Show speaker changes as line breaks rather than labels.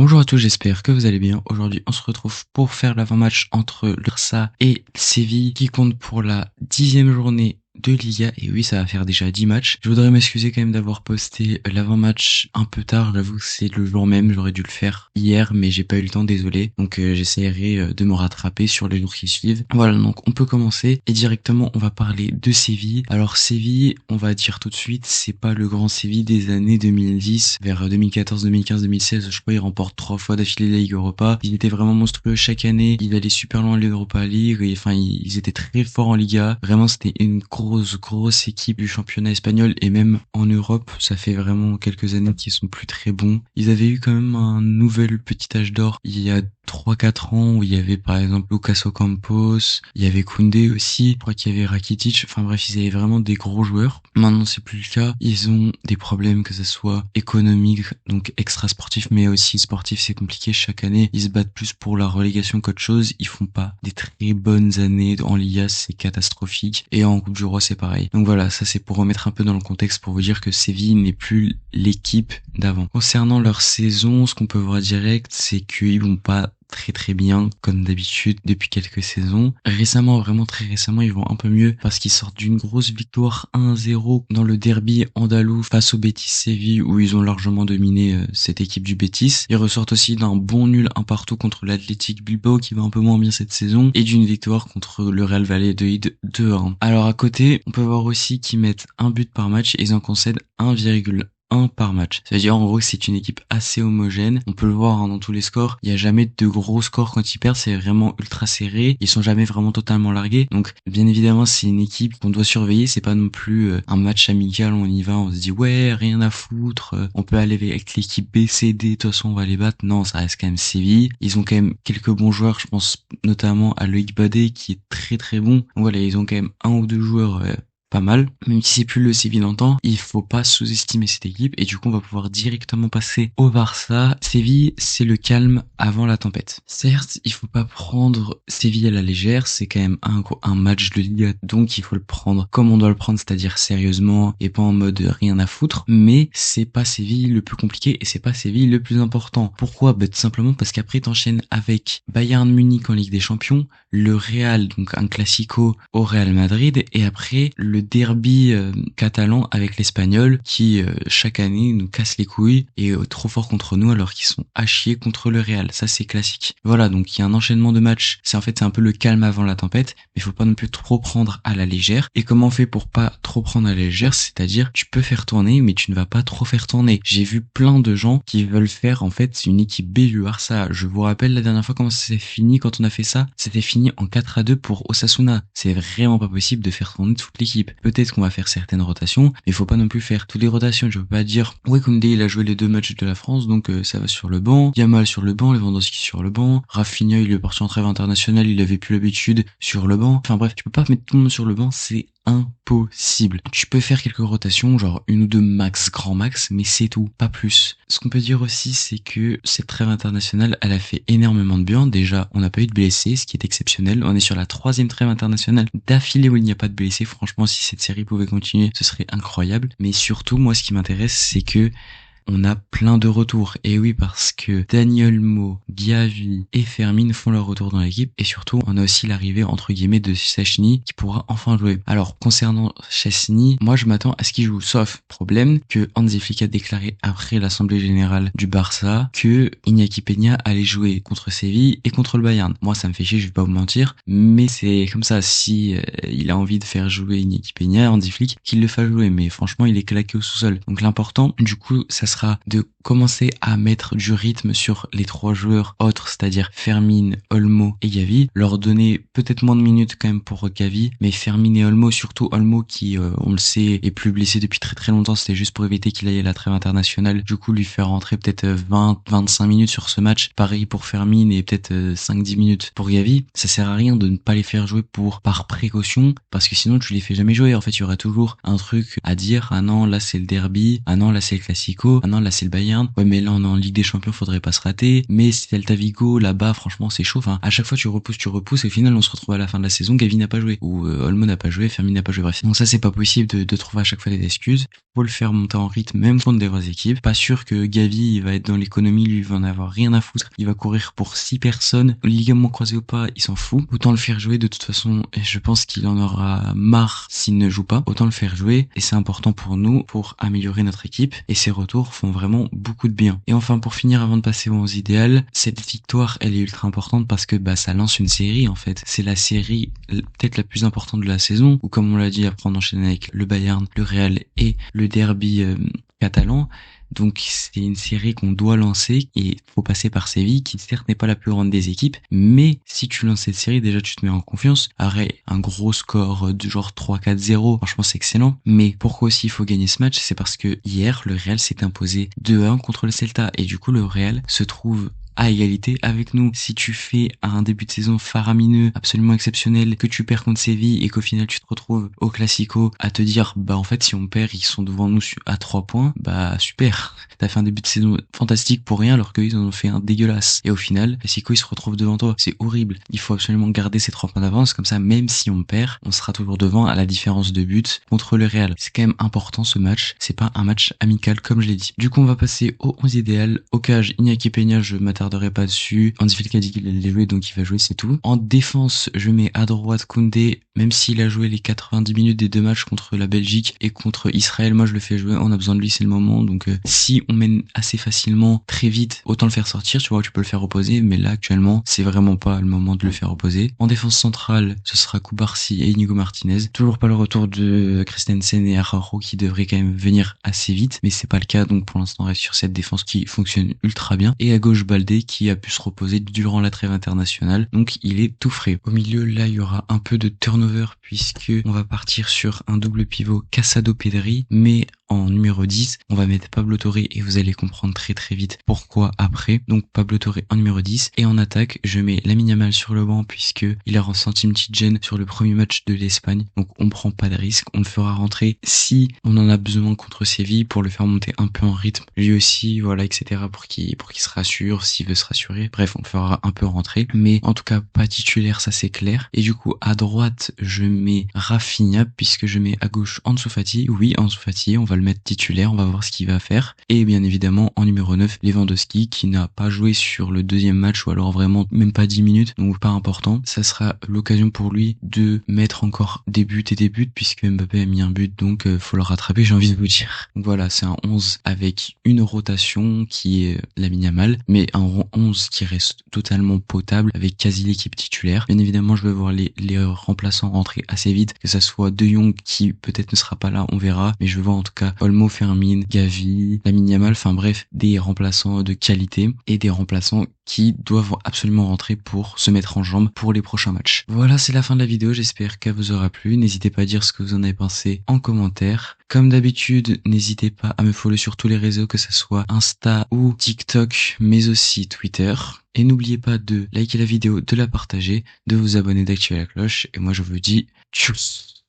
Bonjour à tous, j'espère que vous allez bien. Aujourd'hui, on se retrouve pour faire l'avant-match entre le Barça et Séville qui compte pour la 10e journée de Liga. Et oui, ça va faire déjà 10 matchs. Je voudrais m'excuser quand même d'avoir posté l'avant-match un peu tard. J'avoue que c'est le jour même, j'aurais dû le faire hier, mais j'ai pas eu le temps, désolé. Donc j'essaierai de me rattraper sur les jours qui suivent. Voilà, donc on peut commencer et directement on va parler de Séville. Alors Séville, on va dire tout de suite, c'est pas le grand Séville des années 2010, vers 2014, 2015, 2016. Je crois ils remportent 3 fois d'affilée la Ligue Europa. Ils étaient vraiment monstrueux chaque année. Ils allaient super loin en Europa League. Et, enfin, ils étaient très forts en Liga. Vraiment, c'était une grosse équipe du championnat espagnol et même en Europe. Ça fait vraiment quelques années qu'ils sont plus très bons. Ils avaient eu quand même un nouvel petit âge d'or il y a 3-4 ans où il y avait par exemple Lucas Ocampos, il y avait Koundé aussi, je crois qu'il y avait Rakitic, enfin bref, ils avaient vraiment des gros joueurs. Maintenant, c'est plus le cas. Ils ont des problèmes, que ce soit économiques, donc extra-sportifs, mais aussi sportifs, c'est compliqué. Chaque année, ils se battent plus pour la relégation qu'autre chose. Ils font pas des très bonnes années en Liga, c'est catastrophique. Et en Coupe du Roi, c'est pareil. Donc voilà, ça c'est pour remettre un peu dans le contexte, pour vous dire que Séville n'est plus l'équipe d'avant. Concernant leur saison, ce qu'on peut voir direct, c'est qu'ils vont pas très bien comme d'habitude depuis quelques saisons. Récemment, vraiment très récemment, ils vont un peu mieux parce qu'ils sortent d'une grosse victoire 1-0 dans le derby andalou face au Betis Séville où ils ont largement dominé cette équipe du Betis. Ils ressortent aussi d'un bon nul un partout contre l'Athletic Bilbao qui va un peu moins bien cette saison et d'une victoire contre le Real Valladolid 2-1. Alors à côté, on peut voir aussi qu'ils mettent un but par match et ils en concèdent 1,1 par match. Ça veut dire en gros que c'est une équipe assez homogène. On peut le voir dans tous les scores. Il y a jamais de gros scores quand ils perdent. C'est vraiment ultra serré. Ils sont jamais vraiment totalement largués. Donc bien évidemment c'est une équipe qu'on doit surveiller. C'est pas non plus un match amical où on y va, on se dit ouais rien à foutre. On peut aller avec l'équipe B, C, D. De toute façon on va les battre. Non, ça reste quand même Séville. Ils ont quand même quelques bons joueurs. Je pense notamment à Loïc Badé qui est très bon. Donc, voilà, ils ont quand même un ou deux joueurs pas mal, même si c'est plus le Séville d'antan, il faut pas sous-estimer cette équipe et du coup on va pouvoir directement passer au Barça. Séville, c'est le calme avant la tempête. Certes, il faut pas prendre Séville à la légère, c'est quand même un match de Liga, donc il faut le prendre comme on doit le prendre, c'est-à-dire sérieusement et pas en mode rien à foutre, mais c'est pas Séville le plus compliqué et c'est pas Séville le plus important. Pourquoi? Tout simplement parce qu'après t'enchaînes avec Bayern Munich en Ligue des Champions, le Real, donc un classico au Real Madrid, et après le derby catalan avec l'Espagnol qui chaque année nous casse les couilles et est trop fort contre nous alors qu'ils sont à chier contre le Real. Ça c'est classique. Voilà, donc il y a un enchaînement de matchs. C'est un peu le calme avant la tempête, mais il faut pas non plus trop prendre à la légère. Et comment on fait pour pas trop prendre à la légère? C'est-à-dire tu peux faire tourner mais tu ne vas pas trop faire tourner. J'ai vu plein de gens qui veulent faire en fait une équipe B du Barça. Je vous rappelle la dernière fois comment ça s'est fini quand on a fait ça. C'était fini en 4-2 pour Osasuna. C'est vraiment pas possible de faire tourner toute l'équipe. Peut-être qu'on va faire certaines rotations, mais il faut pas non plus faire toutes les rotations. Je veux pas dire ouais, Koundé il a joué les 2 matchs de la France, donc ça va sur le banc. Yamal sur le banc, Lewandowski sur le banc, Rafinha il est parti en trêve internationale, il avait plus l'habitude sur le banc. Enfin bref, tu peux pas mettre tout le monde sur le banc, c'est impossible. Tu peux faire quelques rotations, genre une ou deux max, grand max, mais c'est tout, pas plus. Ce qu'on peut dire aussi, c'est que cette trêve internationale, elle a fait énormément de bien. Déjà, on n'a pas eu de blessés, ce qui est exceptionnel. On est sur la 3e trêve internationale d'affilée où il n'y a pas de blessés. Franchement, si cette série pouvait continuer, ce serait incroyable. Mais surtout, moi, ce qui m'intéresse, c'est que on a plein de retours. Et oui, parce que Dani Olmo, Gavi et Fermin font leur retour dans l'équipe. Et surtout, on a aussi l'arrivée, entre guillemets, de Szczęsny qui pourra enfin jouer. Alors, concernant Szczęsny, moi, je m'attends à ce qu'il joue. Sauf, problème, que Hansi Flick a déclaré après l'Assemblée Générale du Barça que Iñaki Peña allait jouer contre Séville et contre le Bayern. Moi, ça me fait chier, je vais pas vous mentir. Mais c'est comme ça. Si il a envie de faire jouer Iñaki Peña, Hansi Flick, qu'il le fasse jouer. Mais franchement, il est claqué au sous-sol. Donc l'important, du coup, ça sera de commencer à mettre du rythme sur les 3 joueurs autres, c'est-à-dire Fermin, Olmo et Gavi, leur donner peut-être moins de minutes quand même pour Gavi, mais Fermin et Olmo, surtout Olmo qui, on le sait, est plus blessé depuis très longtemps, c'était juste pour éviter qu'il aille à la trêve internationale, du coup lui faire rentrer peut-être 20-25 minutes sur ce match, pareil pour Fermin et peut-être 5-10 minutes pour Gavi. Ça sert à rien de ne pas les faire jouer par précaution, parce que sinon tu les fais jamais jouer. En fait, il y aura toujours un truc à dire, ah non là c'est le derby, ah non là c'est le classico, ah non, là c'est le Bayern. Ouais, mais là on est en Ligue des Champions, faudrait pas se rater. Mais c'est Celta Vigo, là-bas, franchement, c'est chaud. Enfin, à chaque fois tu repousses, et au final on se retrouve à la fin de la saison, Gavi n'a pas joué, ou Olmo n'a pas joué, Fermin n'a pas joué, bref. Donc ça c'est pas possible de trouver à chaque fois des excuses. Faut le faire monter en rythme, même contre des vraies équipes. Pas sûr que Gavi il va être dans l'économie, lui il va en avoir rien à foutre. Il va courir pour 6 personnes, ligament croisé ou pas, il s'en fout. Autant le faire jouer de toute façon, et je pense qu'il en aura marre s'il ne joue pas. Autant le faire jouer, et c'est important pour nous, pour améliorer notre équipe, et ses retours font vraiment beaucoup de bien. Et enfin, pour finir, avant de passer aux idéales, cette victoire, elle est ultra importante parce que ça lance une série en fait. C'est la série peut-être la plus importante de la saison, ou comme on l'a dit, après on enchaîne avec le Bayern, le Real et le derby catalan. Donc c'est une série qu'on doit lancer et faut passer par Séville qui certes n'est pas la plus grande des équipes, mais si tu lances cette série déjà tu te mets en confiance. Arrête, un gros score de genre 3-4-0, franchement c'est excellent. Mais pourquoi aussi il faut gagner ce match? C'est parce que hier le Real s'est imposé 2-1 contre le Celta et du coup le Real se trouve à égalité avec nous. Si tu fais un début de saison faramineux, absolument exceptionnel, que tu perds contre Séville et qu'au final tu te retrouves au Classico à te dire en fait si on perd ils sont devant nous à 3 points, super. T'as fait un début de saison fantastique pour rien alors qu'ils en ont fait un dégueulasse. Et au final, Classico ils se retrouvent devant toi. C'est horrible. Il faut absolument garder ces 3 points d'avance, comme ça même si on perd, on sera toujours devant à la différence de but contre le Real. C'est quand même important ce match. C'est pas un match amical comme je l'ai dit. Du coup on va passer au 11 idéal. Au cage, Iñaki Peña, je m'attarderai pas dessus. Andy Flick a dit qu'il allait jouer, donc il va jouer, c'est tout. En défense, je mets à droite Koundé, même s'il a joué les 90 minutes des 2 matchs contre la Belgique et contre Israël, moi je le fais jouer, on a besoin de lui, c'est le moment. Donc si on mène assez facilement, très vite, autant le faire sortir, tu vois, tu peux le faire reposer, mais là actuellement, c'est vraiment pas le moment de le faire reposer. En défense centrale, ce sera Koubarsi et Inigo Martinez. Toujours pas le retour de Christensen et Araujo qui devraient quand même venir assez vite, mais c'est pas le cas, donc pour l'instant on reste sur cette défense qui fonctionne ultra bien. Et à gauche Baldé qui a pu se reposer durant la trêve internationale, donc il est tout frais. Au milieu, là, il y aura un peu de turnover puisque on va partir sur un double pivot Casado-Pedri, mais en numéro 10, on va mettre Pablo Torre et vous allez comprendre très très vite pourquoi après. Donc Pablo Torre en numéro 10 et en attaque, je mets Lamine Yamal sur le banc puisque il a ressenti une petite gêne sur le premier match de l'Espagne. Donc on prend pas de risque, on le fera rentrer si on en a besoin contre Séville pour le faire monter un peu en rythme. Lui aussi, voilà, etc. pour qu'il se rassure, s'il veut se rassurer. Bref, on le fera un peu rentrer, mais en tout cas pas titulaire, ça c'est clair. Et du coup, à droite, je mets Rafinha puisque je mets à gauche Ansu Fati. Oui, Ansu Fati, on va le mettre titulaire, on va voir ce qu'il va faire. Et bien évidemment, en numéro 9, Lewandowski qui n'a pas joué sur le deuxième match ou alors vraiment même pas 10 minutes, donc pas important. Ça sera l'occasion pour lui de mettre encore des buts puisque Mbappé a mis un but, donc faut le rattraper, j'ai envie de vous dire. Donc voilà, c'est un 11 avec une rotation qui est Lamine Yamal, mais un 11 qui reste totalement potable avec quasi l'équipe titulaire. Bien évidemment, je vais voir les remplaçants rentrer assez vite, que ça soit De Jong qui peut-être ne sera pas là, on verra, mais je veux voir en tout cas Olmo, Fermin, Gavi, Lamine Yamal, enfin bref, des remplaçants de qualité et des remplaçants qui doivent absolument rentrer pour se mettre en jambes pour les prochains matchs. Voilà, c'est la fin de la vidéo, j'espère qu'elle vous aura plu. N'hésitez pas à dire ce que vous en avez pensé en commentaire. Comme d'habitude, n'hésitez pas à me follow sur tous les réseaux, que ce soit Insta ou TikTok, mais aussi Twitter. Et n'oubliez pas de liker la vidéo, de la partager, de vous abonner, d'activer la cloche. Et moi je vous dis tchuss.